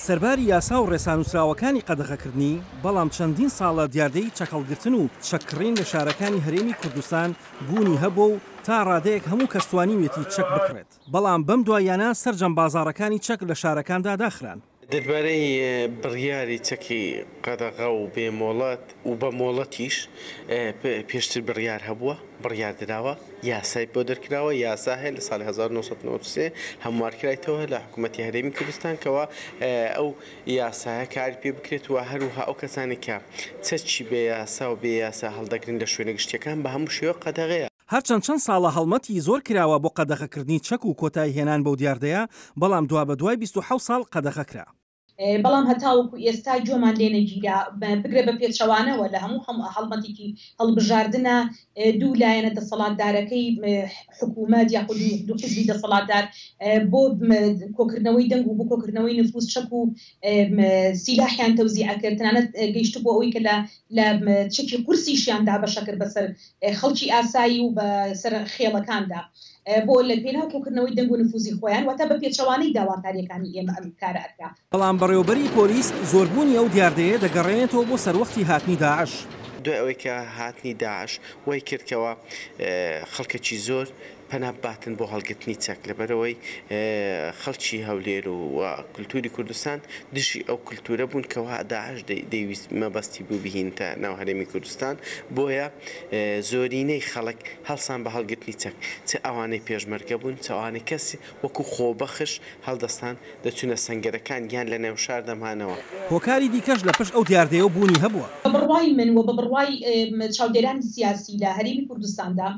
سەرباری یاسا و ڕێسانووسراوەکانی قەدەغەکردنی بەڵام چەندین ساڵە دیاردەی چەکەڵگرتن و چەککڕین لە شارەکانی هەرێمی کوردستان بوونی هەبوو و تا ڕادەیەک هەموو کەس توانیوێتی چەک بکرێت. بەڵام بەم دوایانە سەرجەم بازاڕەکانی چەک لە شارەکاندا داخران. دەربارەی بڕیاری چەکی قەدەغە و بێمۆڵەت و بە مۆڵەتیش پێشتر بڕیار هەبووە، بڕیار دراوە، یاسای بۆ دەرکراوە، یاسا هەیە لە ساڵی 1993 هەموارکرایەوە لە حکوومەتی هەرێمی کوردستان کەەوە ئەو یاسایە کاری پێ بکرێت و هەروها ئەو کەسانی کە چەکی بێ یاسا و بێ یاسا هەڵدەگرن لە شوێنە گشتیەکان بە هەموو شێوە قەدەغەیە. هەرچەند چەند ساڵە هەڵمەتی زۆر کراوە بۆ قەدەغەکردنی چەک و کۆتایی هێنان بەو دیاردەیە، بەڵام دوا بە دوای 27 ساڵ قەدەغەکرا. بەڵام هەتاوەکو ئێستا جۆمان لێنەگیرا بگرێ بە پێچەوانەوە لە هەموو هەڵمەتێکی هەڵبژاردنە دوو لایەنە دەسەڵاتدارەکەی حکوومەت یاخود دوو حیزبی دەسەڵاتدار بۆ کۆکردنەوەی دەنگ و بۆ کۆکردنەوەی نفوس چەک و سیلاحیان تەوزیعەکرد، تەنانەت گەیشت بۆ ئەوەی کە لە چەکی قورسیشیاندا بەشەکرد بەسەر خەڵکی ئاسایی و بەسەر خێڵەکاندا بۆ لە پێنا کۆکردنەوەی دەنگ و نفوزی خۆیان واتە بە پێچەوانەی داواکاریەکانی ئێمە ئەم کارە ئەکرا. بەڵام بەڕێوەبەری پۆلیس زۆربوونی ئەو دیاردەیە دەگەڕێنێتەوە بۆ سەروەختی هاتنی داعش. دوای ئەوەی کە هاتنی داعش وای کردکەوە خەڵکێکی زۆر پەناباتن بۆ هەڵگرتنی چەک لەبەرەوەی خەڵکی هەولێر و کولتوری کوردستان دشی ئەو کولتورە بوون کەوا داعش دەیویست مەبەستی بوو بهینتە ناو هەرێمی کوردستان، بۆیە زۆرینەی خەڵک هەڵسان بە هەڵگرتنی چەک، چ ئەوانەی پێشمەرگە بوون، چ ئەوانەی کەسی وەکو خۆبەخش هەڵدەستان دەچونە سەنگەرەکان یان لە نێو شار دەمانەوە. هۆکاری دیکەش لە پشت ئەو دیاردەیە بوونی هەبووە. بە بڕوای من و بە بڕوای چاودێرانی سیاسی لە هەرێمی کوردستاندا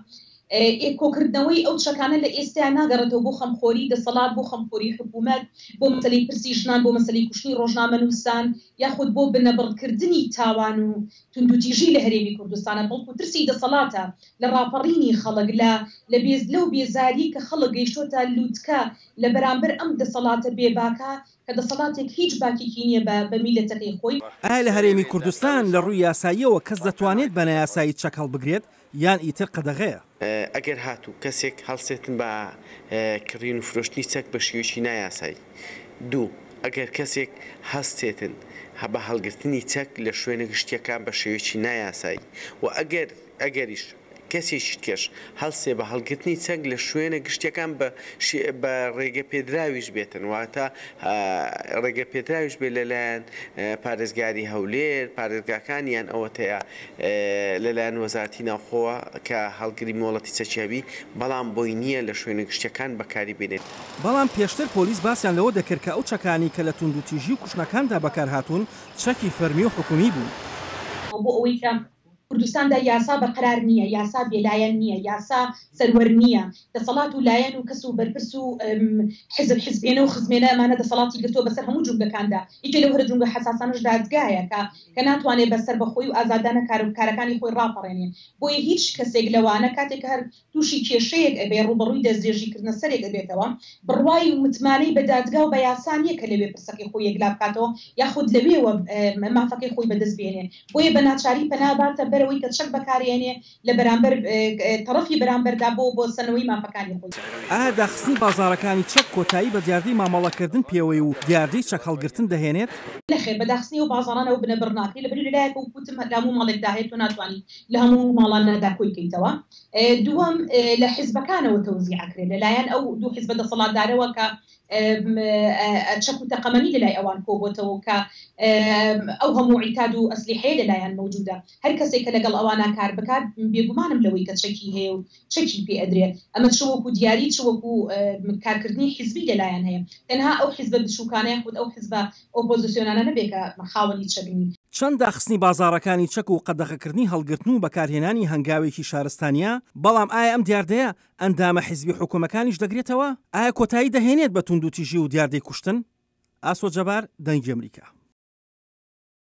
کۆکردنەوەی ئەو چەکانە لە ئێستایا ناگەڕێتەوە بۆ خەمخۆری دەسەڵات، بۆ خەمخۆری حکوومەت، بۆ مەسەلەی پرسی ژنان، بۆ مەسەلەی کوشتنی ڕۆژنامەنووسان یاخود بۆ بنەبڕکردنی تاوان و توندوتیژی لە هەرێمی کوردستانە، بەڵکو ترسی دەسەڵاتە لە ڕاپەڕینی خەڵک لە بێزاری کە خەڵک گەیشتۆتە لووتکە لە بەرامبەر ئەم دەسەڵاتە بێباکە کە دەسەڵاتێک هیچ باکێکی نییە بە میلەتەکەی خۆی. ئایا لە هەرێمی کوردستان لە ڕووی یاساییەوە کەس دەتوانێت بە نایاسایی چەک هەڵبگرێت یان ئیتر قەدەغەیە؟ ئەگەر هاتوو کەسێک هەڵسێتن بە کڕین و فرۆشتنی چەک بە شێوەیەکی نایاسایی، دوو ئەگەر کەسێک هەستێتن بە هەڵگرتنی چەک لە شوێنە گشتیەکان بە شێوەیەکی نایاسایی و ئەگەریش کەسێکی کێش هەڵسێ بە هەڵگرتنی چەک لە شوێنە گشتیەکان بە ڕێگە پێدراویش بێتن، واتە ڕێگە پێدراویش بێت لەلایەن پارێزگاری هەولێر، پارێزگاکانیان ئەوەتەیە لەلایەن وەزارەتی ناوخۆوە کە هەڵگری مۆڵەتی چەکیابی، بەڵام بۆی نییە لە شوێنە گشتیەکان بەکاری بێنێت. بەڵام پێشتر پۆلیس باسییان لەوە دەکرد کە ئەو چەکانی کە لە توندوتیژی و کوشنەکاندا بەکارهاتوون چەکی فەرمی و حکومی بوون. بۆ ئەوەی کە کوردستاندا یاسا بەقرار نییە، یاسا بێلایەن نییە، یاسا سەروەر نییە، دەسەڵات و لایەن و کەس و بەرپرس و حیزبێنە و خزمێنە ئەمانە دەسەڵاتی گرتووە بەسەر هەموو جونگەکاندا. یەکێ لەو هەرە جونگە حەساسانەش دادگایە کە ناتوانێت بەسەر بەخۆی و ئازادانە کارەکانی خۆی ڕاپەڕێنێ. بۆیە هیچ کەسێک لەوانە کاتێک هەر تووشی کێشەیەک ئەبێ ڕوبەڕووی دەستدرێژیکردنە سەرێک ئەبێتەوە، بڕوای و متمانەی بە دادگا و بە یاسا نییە کە لەوێ پرسەکەی خۆی یەکلا بکاتەوە یاخود لەوێەوە مافەکەی خۆی بەدەست بێنێ. بۆیە بە ناچاری پەناباتە بەرەوەی کە چەک بەکارێنێ لە بەرامبەر تەڕەفی بەرامبەردا بۆ سەنەوەی مافەکانی خۆی. ئایا داخستنی بازاڕەکانی چەک کۆتایی بە دیاردەی مامەڵەکردن پێوەی و دیاردەی چەک هەڵگرتن دەهێنێت؟ نەخێر بە داخستنی و بازاڕانەوە بنەبڕ ناکرێت لەبەر لەلایەک و کوتم لە هەموو ماڵێکدا هەیە تۆ ناتوانیت لە هەموو ماڵانەدا کۆی بکەیتەوە. دووەم لە حیزبەکانەوە تەوزیعەکرێت لەلایەن ئەو دوو حیزبە دەسەڵاتدارەوە کە چەک و تەقەمەنی لەلای ئەوان کۆبووتەوە کە ئەو هەموو عیتاد و ئەسلیحەیە لەلایەن موجودە. هەر کەسێک کە لەگەڵ ئەوانە کار بکات بێگومانم لەوەی کە چەکی هەیە و چەکی پێ ئەدرێت. ئەمە چ وەکو دیاری چ وەکو کارکردنی حیزبی لەلایەن هەیە، تەنها ئەو حیزبە بچووکانەیە خود ئەو حیزبە ئۆپۆزیسیۆنانە نەبێت کە خاوەنی چەکنی. چەند داخستنی بازاڕەکانی چەک و قەدەغەکردنی هەڵگرتن و بەکارهێنانی هەنگاوێکی شارستانیە، بەڵام ئایا ئەم دیاردەیە ئەندامە حیزبی حکوومەکانیش دەگرێتەوە؟ ئایا کۆتایی دەهێنێت بە توندوتیژی و دیاردەی کوشتن؟ ئاسۆ جەبار، دەنگی ئەمریکا.